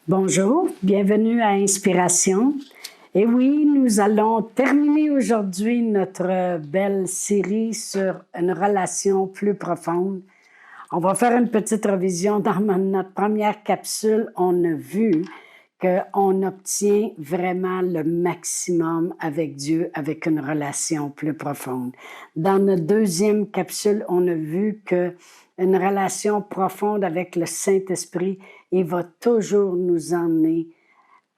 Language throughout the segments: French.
Bonjour, bienvenue à Inspiration. Et oui, nous allons terminer aujourd'hui notre belle série sur une relation plus profonde. On va faire une petite révision. Dans notre première capsule, on a vu qu'on obtient vraiment le maximum avec Dieu, avec une relation plus profonde. Dans notre deuxième capsule, on a vu qu'une relation profonde avec le Saint-Esprit, il va toujours nous emmener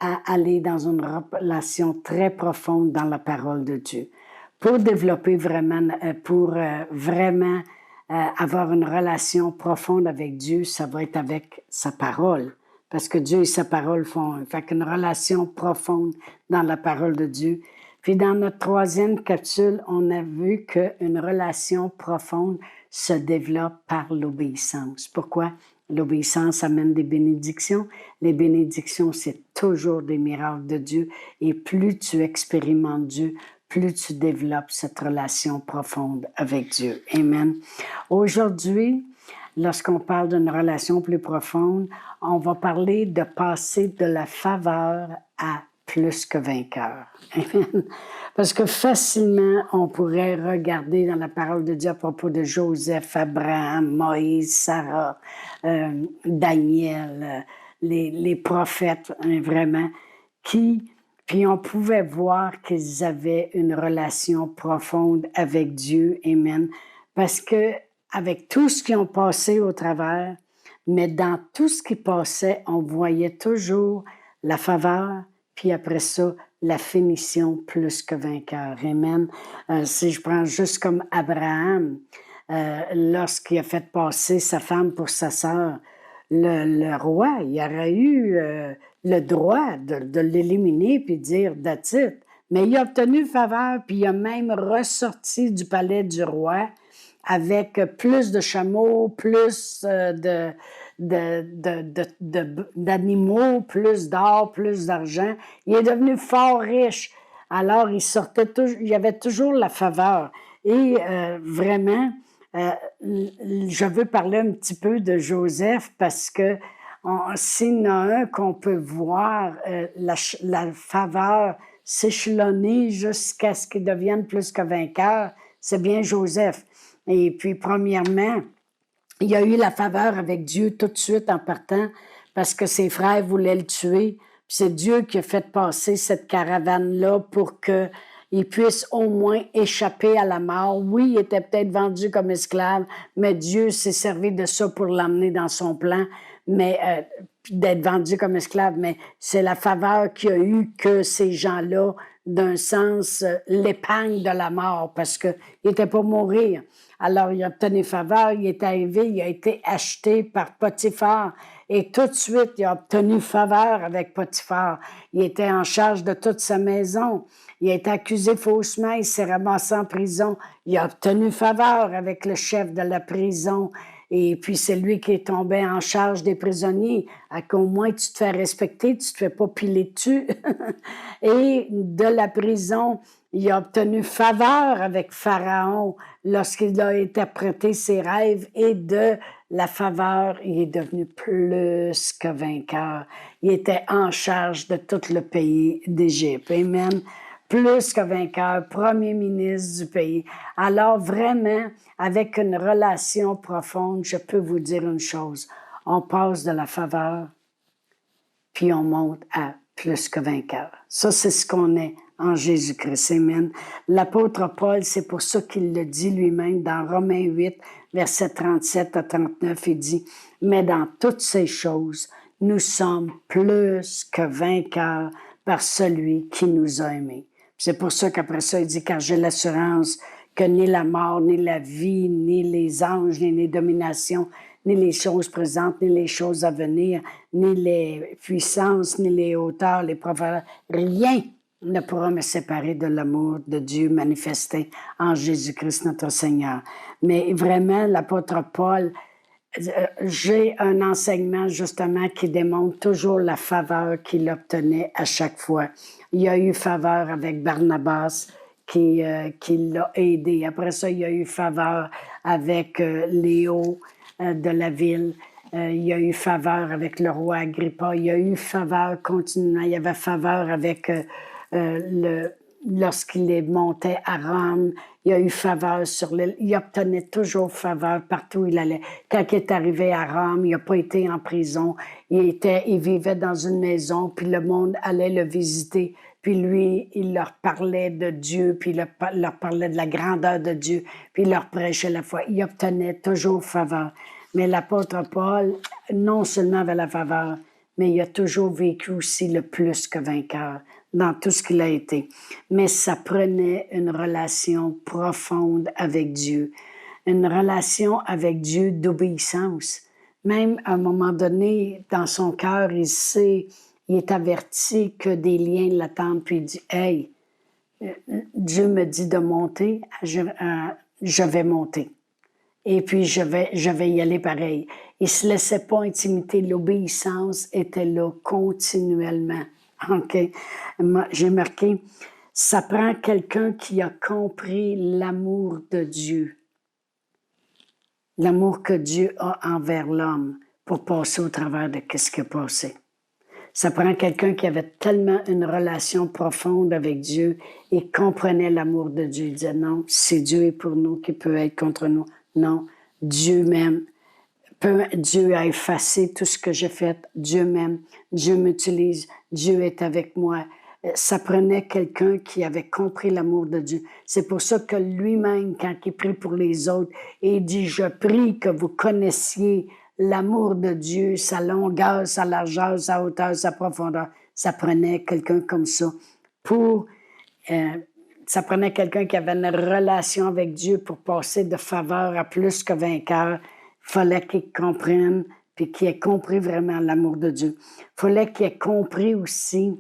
à aller dans une relation très profonde dans la parole de Dieu. Pour développer vraiment, avoir une relation profonde avec Dieu, ça va être avec sa parole. Parce que Dieu et sa parole font une relation profonde dans la parole de Dieu. Puis dans notre troisième capsule, on a vu qu'une relation profonde se développe par l'obéissance. Pourquoi? L'obéissance amène des bénédictions. Les bénédictions, c'est toujours des miracles de Dieu. Et plus tu expérimentes Dieu, plus tu développes cette relation profonde avec Dieu. Amen. Aujourd'hui, lorsqu'on parle d'une relation plus profonde, on va parler de passer de la faveur à plus que vainqueur. Amen. Parce que facilement, on pourrait regarder dans la parole de Dieu à propos de Joseph, Abraham, Moïse, Sarah, Daniel, les prophètes, vraiment, puis on pouvait voir qu'ils avaient une relation profonde avec Dieu. Amen. Parce que avec tout ce qu'ils ont passé au travers, mais dans tout ce qui passait, on voyait toujours la faveur, puis après ça, la finition plus que vainqueur. Amen. Si je prends juste comme Abraham, lorsqu'il a fait passer sa femme pour sa sœur, le roi, il aurait eu le droit de l'éliminer puis de dire « that's it ». Mais il a obtenu faveur, puis il a même ressorti du palais du roi avec plus de chameaux, plus d'animaux, plus d'or, plus d'argent. Il est devenu fort riche. Alors, il avait toujours la faveur. Et vraiment, je veux parler un petit peu de Joseph parce que s'il y en a un qu'on peut voir la faveur s'échelonner jusqu'à ce qu'il devienne plus que vainqueur, c'est bien Joseph. Et puis, premièrement, il a eu la faveur avec Dieu tout de suite en partant parce que ses frères voulaient le tuer. Puis c'est Dieu qui a fait passer cette caravane-là pour qu'il puisse au moins échapper à la mort. Oui, il était peut-être vendu comme esclave, mais Dieu s'est servi de ça pour l'emmener dans son plan, mais d'être vendu comme esclave. Mais c'est la faveur qu'il a eu que ces gens-là, d'un sens, l'épargnent de la mort parce qu'il n'était pas mourir. Alors, il a obtenu faveur, il est arrivé, il a été acheté par Potiphar et tout de suite, il a obtenu faveur avec Potiphar. Il était en charge de toute sa maison. Il a été accusé faussement, il s'est ramassé en prison. Il a obtenu faveur avec le chef de la prison. Et puis, c'est lui qui est tombé en charge des prisonniers. À qu'au moins, tu te fais respecter, tu te fais pas piler dessus. Et de la prison, il a obtenu faveur avec Pharaon lorsqu'il a interprété ses rêves et de la faveur, il est devenu plus que vainqueur. Il était en charge de tout le pays d'Égypte. Amen. Plus que vainqueur, premier ministre du pays. Alors vraiment, avec une relation profonde, je peux vous dire une chose. On passe de la faveur, puis on monte à plus que vainqueur. Ça, c'est ce qu'on est en Jésus-Christ. Amen. L'apôtre Paul, c'est pour ça qu'il le dit lui-même dans Romains 8, versets 37 à 39, il dit « Mais dans toutes ces choses, nous sommes plus que vainqueurs par celui qui nous a aimés. » C'est pour ça qu'après ça, il dit « Car j'ai l'assurance que ni la mort, ni la vie, ni les anges, ni les dominations, ni les choses présentes, ni les choses à venir, ni les puissances, ni les hauteurs, les profondeurs, rien ne pourra me séparer de l'amour de Dieu manifesté en Jésus-Christ notre Seigneur. » Mais vraiment, l'apôtre Paul, j'ai un enseignement justement qui démontre toujours la faveur qu'il obtenait à chaque fois. Il y a eu faveur avec Barnabas qui l'a aidé. Après ça, il y a eu faveur avec Léo de la ville. il y a eu faveur avec le roi Agrippa, il y a eu faveur continuellement, il y avait faveur avec lorsqu'il montait à Rome, il y a eu faveur sur l'île, il obtenait toujours faveur partout où il allait. Quand il est arrivé à Rome, il n'a pas été en prison, il vivait dans une maison, puis le monde allait le visiter, puis lui, il leur parlait de Dieu, puis il leur parlait de la grandeur de Dieu, puis il leur prêchait la foi. Il obtenait toujours faveur. Mais l'apôtre Paul, non seulement avait la faveur, mais il a toujours vécu aussi le plus que vainqueur dans tout ce qu'il a été. Mais ça prenait une relation profonde avec Dieu, une relation avec Dieu d'obéissance. Même à un moment donné, dans son cœur, il est averti que des liens l'attendent, puis il dit « Hey, Dieu me dit de monter, je vais monter. » Et puis, je vais y aller pareil. Il ne se laissait pas intimider. L'obéissance était là continuellement. OK? Moi, j'ai marqué, ça prend quelqu'un qui a compris l'amour de Dieu. L'amour que Dieu a envers l'homme pour passer au travers de ce qui a passé. Ça prend quelqu'un qui avait tellement une relation profonde avec Dieu et comprenait l'amour de Dieu. Il disait non, c'est Dieu est pour nous qui peut être contre nous. Non, Dieu m'aime. Dieu a effacé tout ce que j'ai fait. Dieu m'aime. Dieu m'utilise. Dieu est avec moi. Ça prenait quelqu'un qui avait compris l'amour de Dieu. C'est pour ça que lui-même, quand il prie pour les autres, il dit, je prie que vous connaissiez l'amour de Dieu, sa longueur, sa largeur, sa hauteur, sa profondeur. Ça prenait quelqu'un comme ça ça prenait quelqu'un qui avait une relation avec Dieu pour passer de faveur à plus que vainqueur. Il fallait qu'il comprenne, puis qu'il ait compris vraiment l'amour de Dieu. Il fallait qu'il ait compris aussi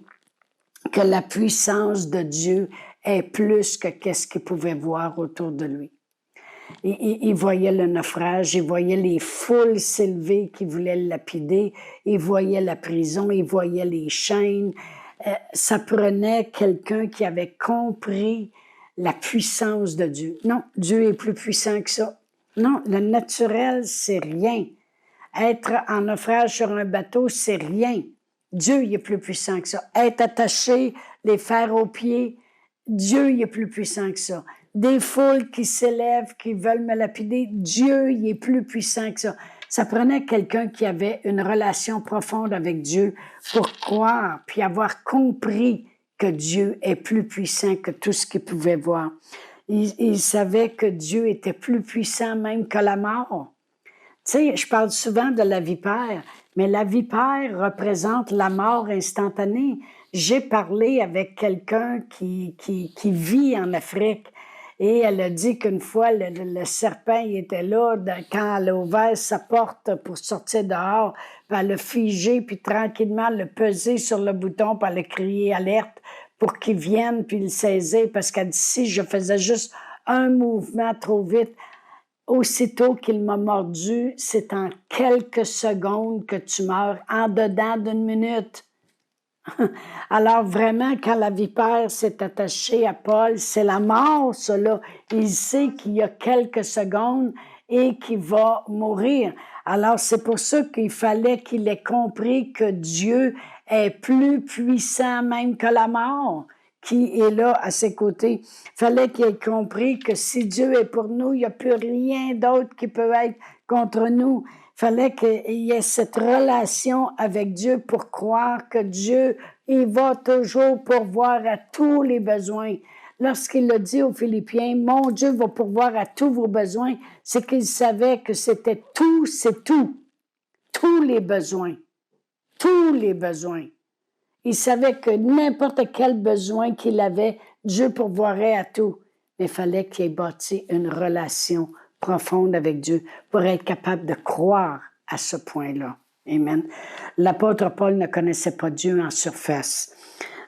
que la puissance de Dieu est plus que qu'est-ce qu'il pouvait voir autour de lui. Il voyait le naufrage, il voyait les foules s'élever qui voulaient le lapider, il voyait la prison, il voyait les chaînes. Ça prenait quelqu'un qui avait compris la puissance de Dieu. Non, Dieu est plus puissant que ça. Non, le naturel, c'est rien. Être en naufrage sur un bateau, c'est rien. Dieu, il est plus puissant que ça. Être attaché, les fers aux pieds, Dieu, il est plus puissant que ça. Des foules qui s'élèvent, qui veulent me lapider, Dieu, il est plus puissant que ça. Ça prenait quelqu'un qui avait une relation profonde avec Dieu pour croire, puis avoir compris que Dieu est plus puissant que tout ce qu'il pouvait voir. Il savait que Dieu était plus puissant même que la mort. Tu sais, je parle souvent de la vipère, mais la vipère représente la mort instantanée. J'ai parlé avec quelqu'un qui vit en Afrique et elle a dit qu'une fois, le serpent il était là quand elle a ouvert sa porte pour sortir dehors, puis elle a figé, puis tranquillement, elle a pesé sur le bouton, puis elle a crié « alerte » pour qu'il vienne, puis le saisir, parce qu'elle dit « si je faisais juste un mouvement trop vite », aussitôt qu'il m'a mordu, c'est en quelques secondes que tu meurs, en dedans d'une minute. Alors vraiment, quand la vipère s'est attachée à Paul, c'est la mort, cela. Il sait qu'il y a quelques secondes et qu'il va mourir. Alors c'est pour ça qu'il fallait qu'il ait compris que Dieu est plus puissant même que la mort qui est là à ses côtés. Il fallait qu'il ait compris que si Dieu est pour nous, il n'y a plus rien d'autre qui peut être contre nous. Il fallait qu'il y ait cette relation avec Dieu pour croire que Dieu, il va toujours pourvoir à tous les besoins. Lorsqu'il a dit aux Philippiens, « Mon Dieu va pourvoir à tous vos besoins », c'est qu'il savait que c'était tout, c'est tout. Tous les besoins. Tous les besoins. Il savait que n'importe quel besoin qu'il avait, Dieu pourvoirait à tout. Mais il fallait qu'il ait bâti une relation profonde avec Dieu pour être capable de croire à ce point-là. Amen. L'apôtre Paul ne connaissait pas Dieu en surface.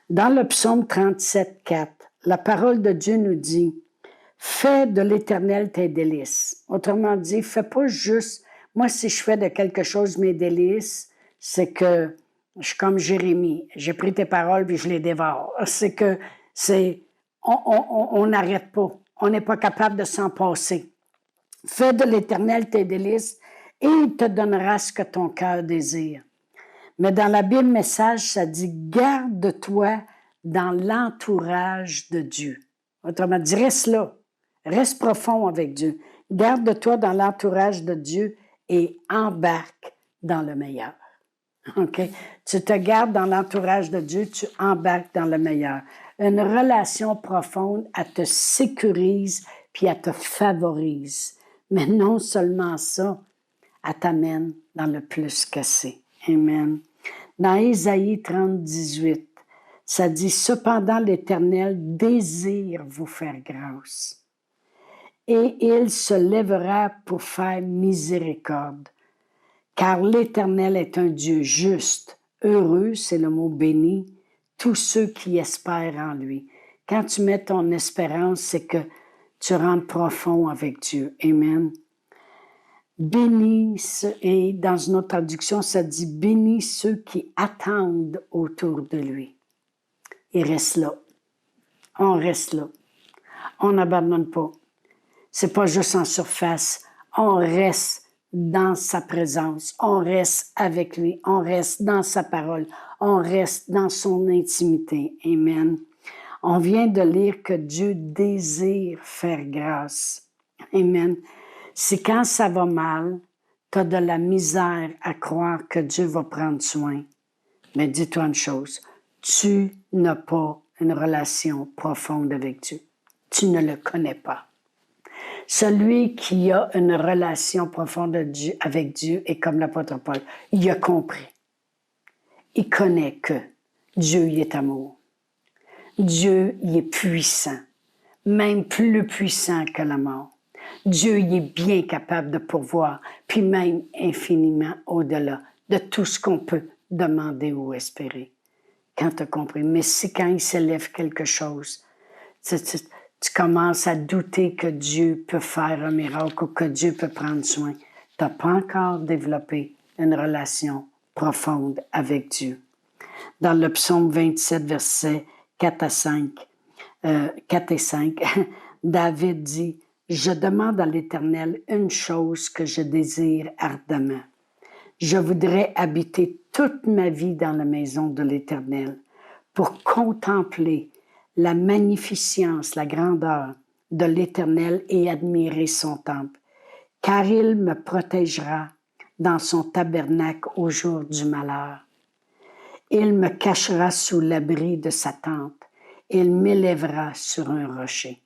Dans le psaume 37, 4, la parole de Dieu nous dit « Fais de l'Éternel tes délices ». Autrement dit, fais pas juste... Moi, si je fais de quelque chose mes délices, c'est que je suis comme Jérémie. J'ai pris tes paroles puis je les dévore. On n'arrête pas. On n'est pas capable de s'en passer. Fais de l'Éternel tes délices et il te donnera ce que ton cœur désire. Mais dans la Bible Message, ça dit « Garde-toi dans l'entourage de Dieu ». Autrement dit, reste là, reste profond avec Dieu. Garde-toi dans l'entourage de Dieu et embarque dans le meilleur. OK? Tu te gardes dans l'entourage de Dieu, tu embarques dans le meilleur. Une relation profonde, elle te sécurise puis elle te favorise. Mais non seulement ça, elle t'amène dans le plus que c'est. Amen. Dans Ésaïe 30, 18, ça dit « Cependant l'Éternel désire vous faire grâce, et il se lèvera pour faire miséricorde. Car l'Éternel est un Dieu juste, heureux, c'est le mot béni, tous ceux qui espèrent en lui. » Quand tu mets ton espérance, c'est que tu rentres profond avec Dieu. Amen. Bénis, et dans une autre traduction, ça dit « Bénis ceux qui attendent autour de lui. » Il reste là. On reste là. On n'abandonne pas. C'est pas juste en surface. On reste dans sa présence. On reste avec lui. On reste dans sa parole. On reste dans son intimité. Amen. On vient de lire que Dieu désire faire grâce. Amen. Si quand ça va mal, tu as de la misère à croire que Dieu va prendre soin, mais dis-toi une chose, tu n'as pas une relation profonde avec Dieu. Tu ne le connais pas. Celui qui a une relation profonde avec Dieu est comme l'apôtre Paul. Il a compris. Il connaît que Dieu y est amour. Dieu y est puissant, même plus puissant que la mort. Dieu y est bien capable de pourvoir, puis même infiniment au-delà de tout ce qu'on peut demander ou espérer. Quand tu as compris. Mais si quand il s'élève quelque chose, tu commences à douter que Dieu peut faire un miracle ou que Dieu peut prendre soin, tu n'as pas encore développé une relation profonde avec Dieu. Dans le psaume 27, versets 4 et 5, David dit « Je demande à l'Éternel une chose que je désire ardemment. Je voudrais habiter toute ma vie dans la maison de l'Éternel pour contempler la magnificence, la grandeur de l'Éternel et admirer son temple, car il me protégera dans son tabernacle au jour du malheur. Il me cachera sous l'abri de sa tente. Il m'élèvera sur un rocher. »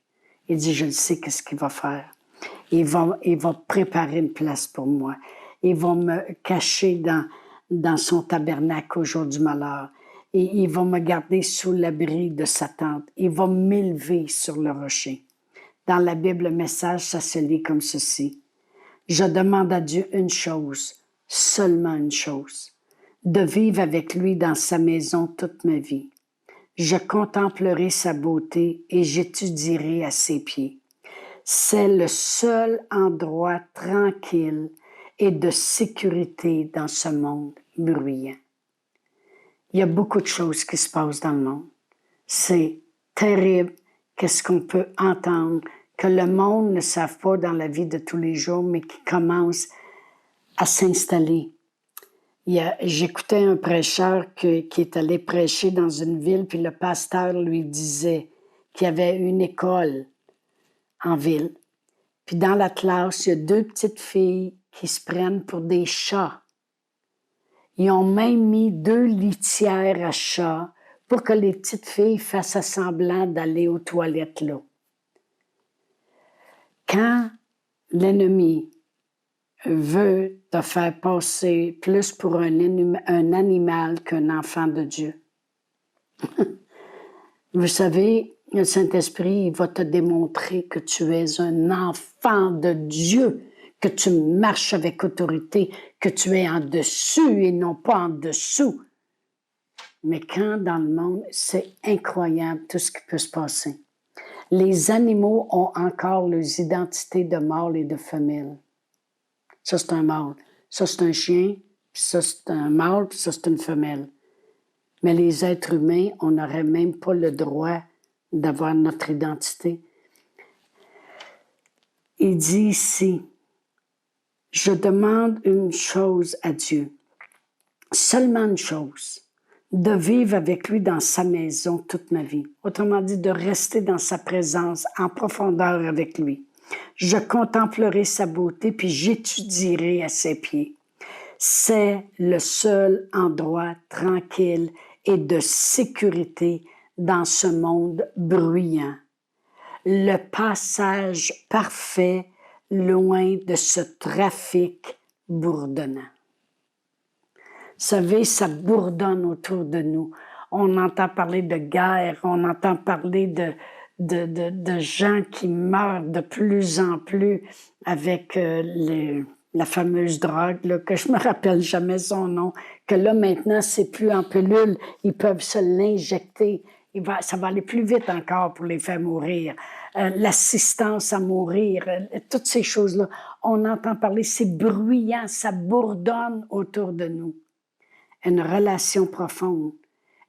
Il dit, je le sais qu'est-ce qu'il va faire. Il va préparer une place pour moi. Il va me cacher dans son tabernacle au jour du malheur. Et il va me garder sous l'abri de sa tente. Il va m'élever sur le rocher. Dans la Bible, le message, ça se lit comme ceci. Je demande à Dieu une chose, seulement une chose, de vivre avec lui dans sa maison toute ma vie. Je contemplerai sa beauté et j'étudierai à ses pieds. C'est le seul endroit tranquille et de sécurité dans ce monde bruyant. Il y a beaucoup de choses qui se passent dans le monde. C'est terrible qu'est-ce qu'on peut entendre, que le monde ne savent pas dans la vie de tous les jours, mais qui commence à s'installer. J'écoutais un prêcheur qui est allé prêcher dans une ville, puis le pasteur lui disait qu'il y avait une école en ville. Puis dans la classe, il y a 2 petites filles qui se prennent pour des chats. Ils ont même mis 2 litières à chats pour que les petites filles fassent semblant d'aller aux toilettes là. Quand l'ennemi veut te faire passer plus pour un animal qu'un enfant de Dieu. Vous savez, le Saint-Esprit, il va te démontrer que tu es un enfant de Dieu, que tu marches avec autorité, que tu es en dessus et non pas en dessous. Mais quand dans le monde, c'est incroyable tout ce qui peut se passer. Les animaux ont encore leurs identités de mâle et de femelle. Ça, c'est un mâle. Ça, c'est un chien. Puis ça, c'est un mâle. Puis ça, c'est une femelle. Mais les êtres humains, on n'aurait même pas le droit d'avoir notre identité. Il dit ici, Je demande une chose à Dieu, seulement une chose, de vivre avec lui dans sa maison toute ma vie. Autrement dit, de rester dans sa présence en profondeur avec lui. Je contemplerai sa beauté, puis j'étudierai à ses pieds. C'est le seul endroit tranquille et de sécurité dans ce monde bruyant. Le passage parfait loin de ce trafic bourdonnant. Vous savez, ça bourdonne autour de nous. On entend parler de guerre, on entend parler de gens qui meurent de plus en plus avec la fameuse drogue, là, que je me rappelle jamais son nom, que là maintenant c'est plus en pilule, ils peuvent se l'injecter. Ça va aller plus vite encore pour les faire mourir. L'assistance à mourir, toutes ces choses-là, on entend parler, c'est bruyant, ça bourdonne autour de nous. Une relation profonde,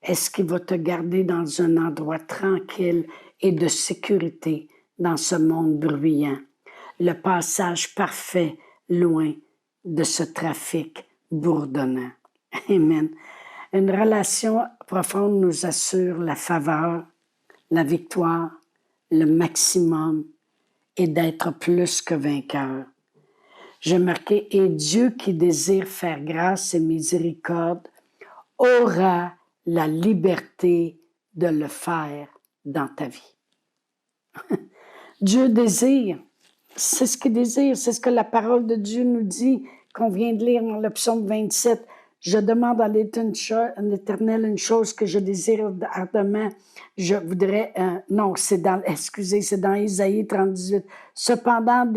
est-ce qu'il va te garder dans un endroit tranquille et de sécurité dans ce monde bruyant? Le passage parfait loin de ce trafic bourdonnant. Amen. Une relation profonde nous assure la faveur, la victoire, le maximum et d'être plus que vainqueur. J'ai marqué, et Dieu qui désire faire grâce et miséricorde aura la liberté de le faire dans ta vie. Dieu désire, c'est ce qu'il désire, c'est ce que la parole de Dieu nous dit, qu'on vient de lire dans le psaume 27. Je demande à l'Éternel une chose que je désire ardemment. Je voudrais, c'est dans Isaïe 38. Cependant,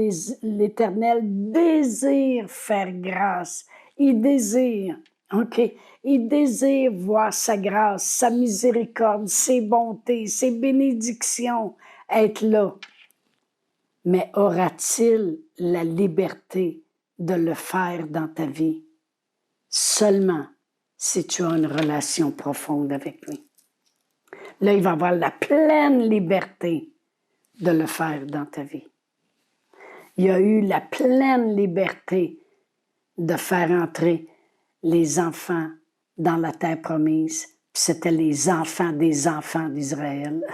l'Éternel désire faire grâce. Il désire, il désire voir sa grâce, sa miséricorde, ses bontés, ses bénédictions être là. Mais aura-t-il la liberté de le faire dans ta vie? Seulement si tu as une relation profonde avec lui. Là, il va avoir la pleine liberté de le faire dans ta vie. Il a eu la pleine liberté de faire entrer les enfants dans la terre promise. Puis c'était les enfants des enfants d'Israël.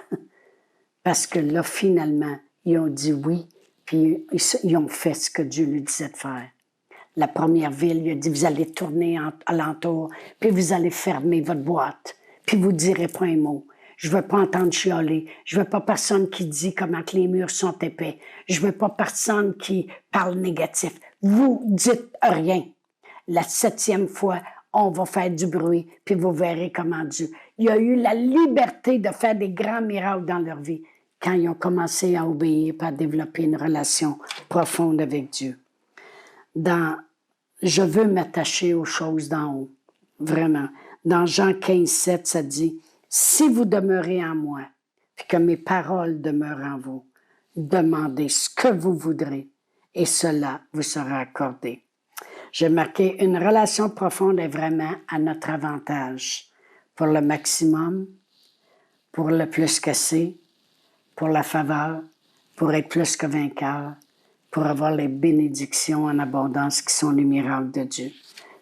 Parce que là, finalement, ils ont dit oui, puis ils ont fait ce que Dieu lui disait de faire. La première ville, il a dit, vous allez tourner alentour, puis vous allez fermer votre boîte, puis vous ne direz pas un mot. Je ne veux pas entendre chialer. Je ne veux pas personne qui dit comment que les murs sont épais. Je ne veux pas personne qui parle négatif. Vous dites rien. La 7e fois, on va faire du bruit, puis vous verrez comment Dieu. Il a eu la liberté de faire des grands miracles dans leur vie quand ils ont commencé à obéir et à développer une relation profonde avec Dieu. Je veux m'attacher aux choses d'en haut, vraiment. Dans Jean 15:7, ça dit, « Si vous demeurez en moi, puis que mes paroles demeurent en vous, demandez ce que vous voudrez, et cela vous sera accordé. » J'ai marqué, une relation profonde est vraiment à notre avantage, pour le maximum, pour le plus qu'assez, pour la faveur, pour être plus que vainqueur, pour avoir les bénédictions en abondance qui sont les miracles de Dieu.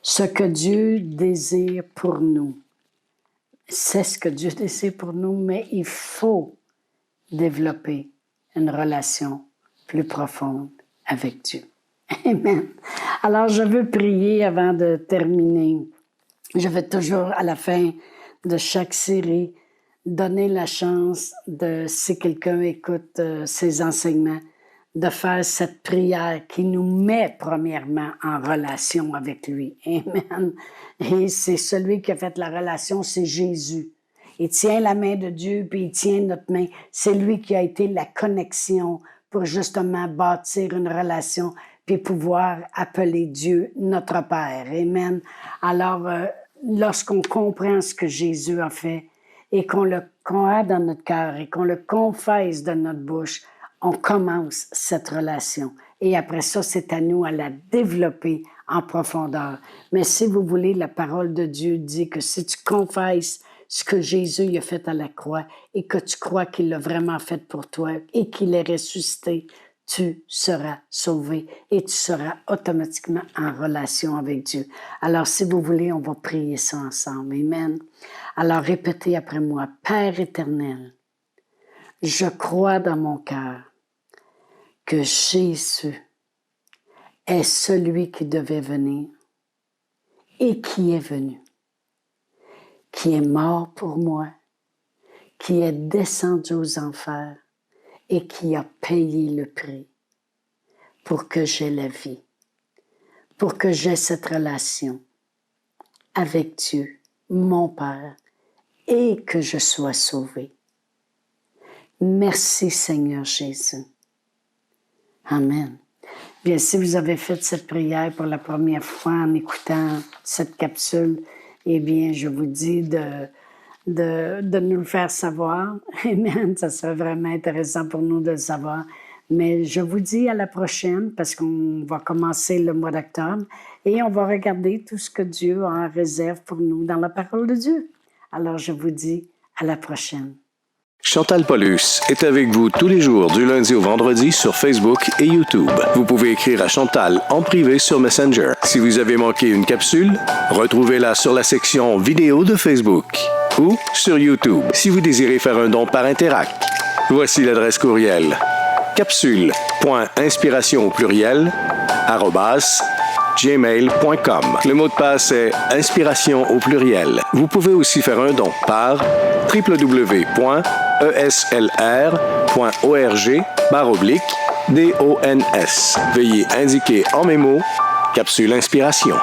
Ce que Dieu désire pour nous, c'est ce que Dieu désire pour nous, mais il faut développer une relation plus profonde avec Dieu. Amen. Alors, je veux prier avant de terminer. Je vais toujours, à la fin de chaque série, donner la chance de, si quelqu'un écoute ces enseignements, de faire cette prière qui nous met premièrement en relation avec lui. Amen. Et c'est celui qui a fait la relation, c'est Jésus. Il tient la main de Dieu, puis il tient notre main. C'est lui qui a été la connexion pour justement bâtir une relation, puis pouvoir appeler Dieu notre Père. Amen. Alors, lorsqu'on comprend ce que Jésus a fait et qu'on a dans notre cœur et qu'on le confesse de notre bouche, on commence cette relation. Et après ça, c'est à nous à la développer en profondeur. Mais si vous voulez, la parole de Dieu dit que si tu confesses ce que Jésus a fait à la croix et que tu crois qu'il l'a vraiment fait pour toi et qu'il est ressuscité, tu seras sauvé et tu seras automatiquement en relation avec Dieu. Alors, si vous voulez, on va prier ça ensemble. Amen. Alors, répétez après moi. Père éternel, je crois dans mon cœur que Jésus est celui qui devait venir et qui est venu, qui est mort pour moi, qui est descendu aux enfers et qui a payé le prix pour que j'aie la vie, pour que j'aie cette relation avec Dieu, mon Père, et que je sois sauvé. Merci Seigneur Jésus. Amen. Bien, si vous avez fait cette prière pour la première fois en écoutant cette capsule, eh bien, je vous dis de nous le faire savoir. Amen. Ça serait vraiment intéressant pour nous de le savoir. Mais je vous dis à la prochaine parce qu'on va commencer le mois d'octobre et on va regarder tout ce que Dieu a en réserve pour nous dans la parole de Dieu. Alors, je vous dis à la prochaine. Chantal Paulus est avec vous tous les jours du lundi au vendredi sur Facebook et YouTube. Vous pouvez écrire à Chantal en privé sur Messenger. Si vous avez manqué une capsule, retrouvez-la sur la section vidéo de Facebook ou sur YouTube si vous désirez faire un don par Interact. Voici l'adresse courriel capsule.inspiration au pluriel @gmail.com. Le mot de passe est inspiration au pluriel. Vous pouvez aussi faire un don par www.eslr.org/dons. Veuillez indiquer en mémo Capsule Inspiration.